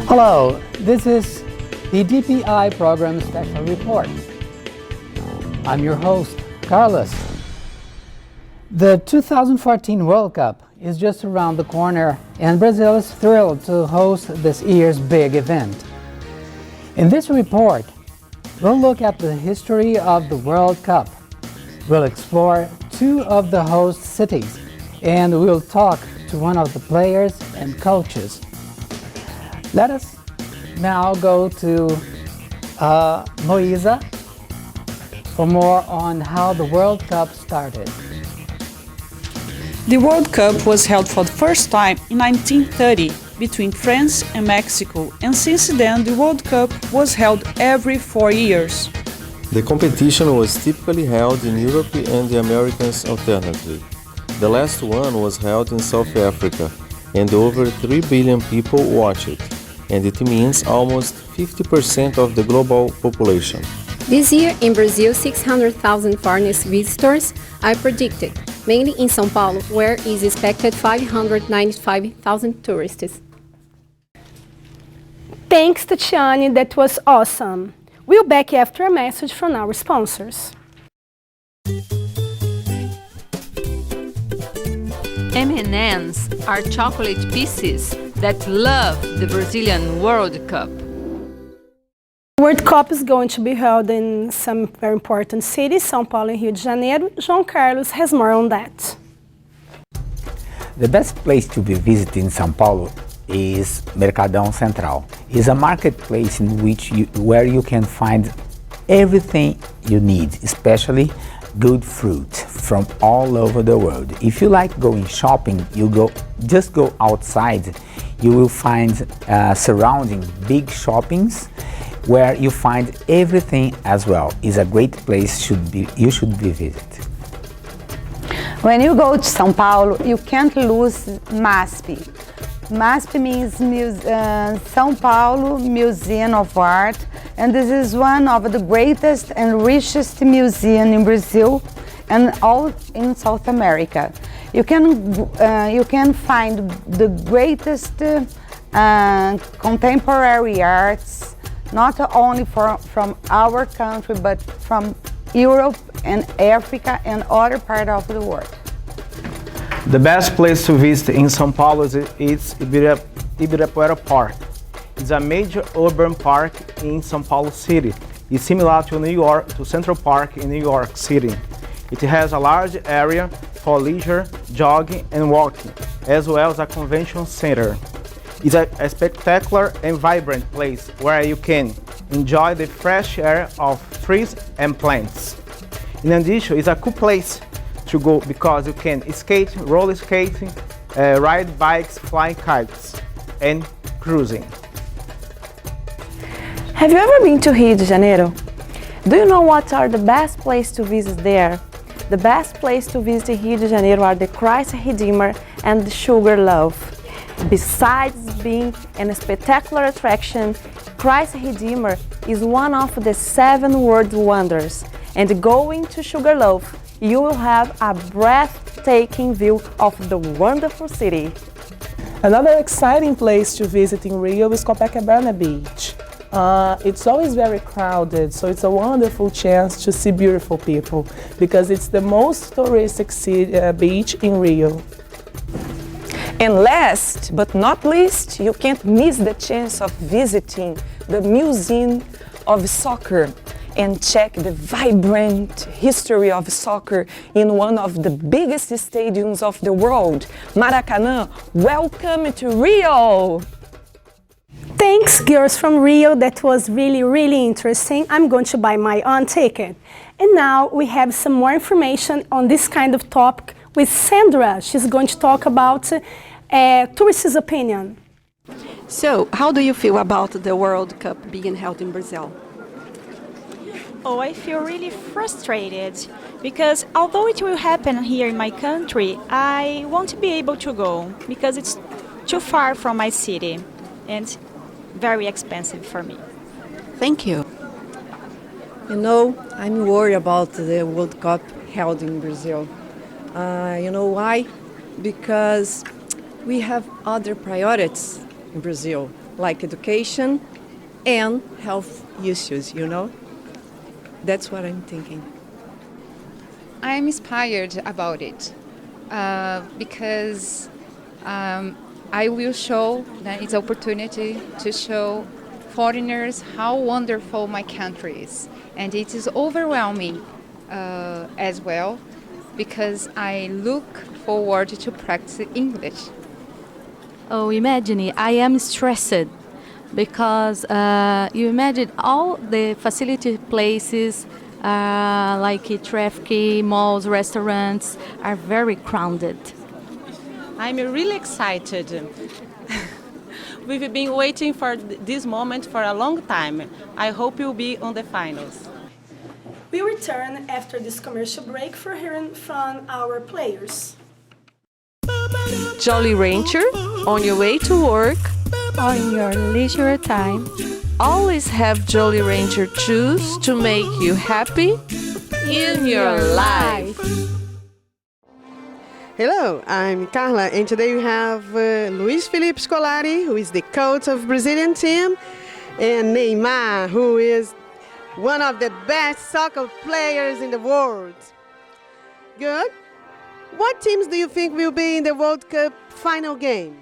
Hello, this is PDPI Program Special Report. I'm your host, Carlos. The 2014 World Cup is just around the corner, and Brazil is thrilled to host this year's big event. In this report, we'll look at the history of the World Cup. We'll explore two of the host cities, and we'll talk to one of the players and coaches. Let us now go to Moisa for more on how the World Cup started. The World Cup was held for the first time in 1930 between France and Mexico, and since then the World Cup was held every 4 years. The competition was typically held in Europe and the Americas alternately. The last one was held in South Africa, and over 3 billion people watched it, and it means almost 50% of the global population. This year in Brazil, 600,000 foreign visitors are predicted, mainly in São Paulo, where is expected 595,000 tourists. Thanks, Tatiane, that was awesome. We'll be back after a message from our sponsors. M&Ms are chocolate pieces that love the Brazilian World Cup. The World Cup is going to be held in some very important cities, São Paulo and Rio de Janeiro. João Carlos has more on that. The best place to be visited in São Paulo is Mercadão Central. It's a marketplace in which where you can find everything you need, especially good fruit from all over the world. If you like going shopping, just go outside. You will find surrounding big shoppings where you find everything as well. It's a great place you should be visited. When you go to São Paulo, you can't lose MASP. MASP means São Paulo Museum of Art, and this is one of the greatest and richest museums in Brazil and all in South America. You can find the greatest contemporary arts, not only from our country, but from Europe and Africa and other parts of the world. The best place to visit in São Paulo is Ibirapuera Park. It's a major urban park in São Paulo City. It's similar to Central Park in New York City. It has a large area for leisure, jogging and walking, as well as a convention center. It's a spectacular and vibrant place where you can enjoy the fresh air of trees and plants. In addition, it's a cool place to go because you can skate, roller skating, ride bikes, fly kites, and cruising. Have you ever been to Rio de Janeiro? Do you know what are the best places to visit there? The best place to visit in Rio de Janeiro are the Christ Redeemer and the Sugar Loaf. Besides being a spectacular attraction, Christ Redeemer is one of the 7 world wonders, and going to Sugar Loaf, you will have a breathtaking view of the wonderful city. Another exciting place to visit in Rio is Copacabana Beach. It's always very crowded, so it's a wonderful chance to see beautiful people because it's the most touristic beach in Rio. And last but not least, you can't miss the chance of visiting the Museum of Soccer and check the vibrant history of soccer in one of the biggest stadiums of the world, Maracanã. Welcome to Rio! Thanks, girls from Rio. That was really interesting. I'm going to buy my own ticket. And now we have some more information on this kind of topic with Sandra. She's going to talk about tourists' opinion. So, how do you feel about the World Cup being held in Brazil? Oh, I feel really frustrated because although it will happen here in my country, I won't be able to go because it's too far from my city and very expensive for me. Thank you. You know, I'm worried about the World Cup held in Brazil. You know why? Because we have other priorities in Brazil. like education and health issues, you know? That's what I'm thinking. I'm inspired about it because I will show that it's an opportunity to show foreigners how wonderful my country is. And it is overwhelming as well because I look forward to practice English. Oh, imagine, I am stressed because you imagine all the facility places like traffic, malls, restaurants are very crowded. I'm really excited. We've been waiting for this moment for a long time. I hope you'll be on the finals. We return after this commercial break for hearing from our players. Jolly Rancher, on your way to work, or in your leisure time, always have Jolly Rancher choose to make you happy in your life. Hello, I'm Carla, and today we have Luis Felipe Scolari, who is the coach of Brazilian team, and Neymar, who is one of the best soccer players in the world. Good. What teams do you think will be in the World Cup final game?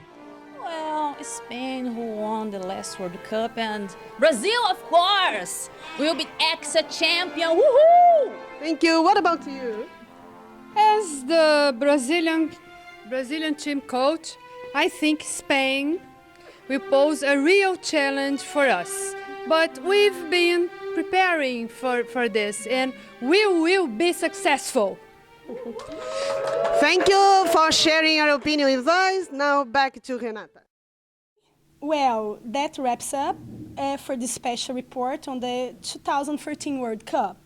Well, Spain, who won the last World Cup, and Brazil, of course, will be ex-champion. Woohoo! Thank you. What about you? As the Brazilian team coach, I think Spain will pose a real challenge for us. But we've been preparing for this, and we will be successful. Thank you for sharing your opinion with us. Now back to Renata. Well, that wraps up for this special report on the 2013 World Cup.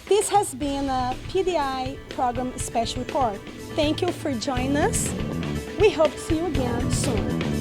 This has been a PDI program special report. Thank you for joining us. We hope to see you again soon.